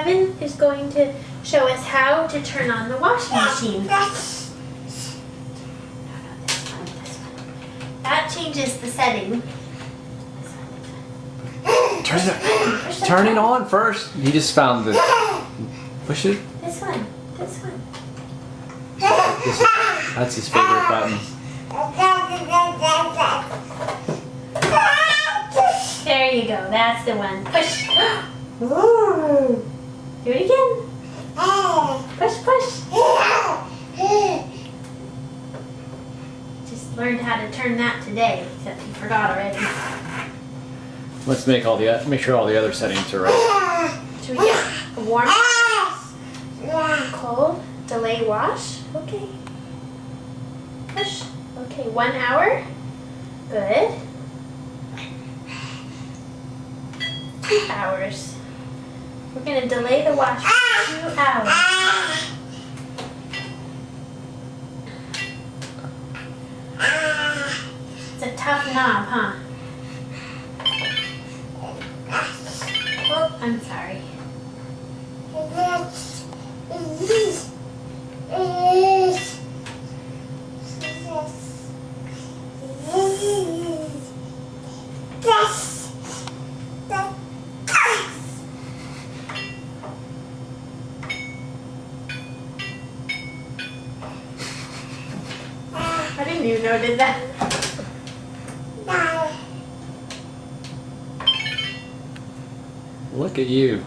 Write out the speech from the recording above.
Kevin is going to show us how to turn on the washing machine. That changes the setting. Turn it on first. He just found the. Push it. This one. This one. That's his favorite button. There you go. That's the one. Push. Ooh. Do it again. Push, push. Just learned how to turn that today, except you forgot already. Let's make sure all the other settings are right. Should we get a warm, cold, delay wash? Okay. Push. Okay, 1 hour. Good. 2 hours. We're going to delay the wash for 2 hours. It's a tough knob, huh? Oh, I'm sorry. I didn't even know it did that. Look at you.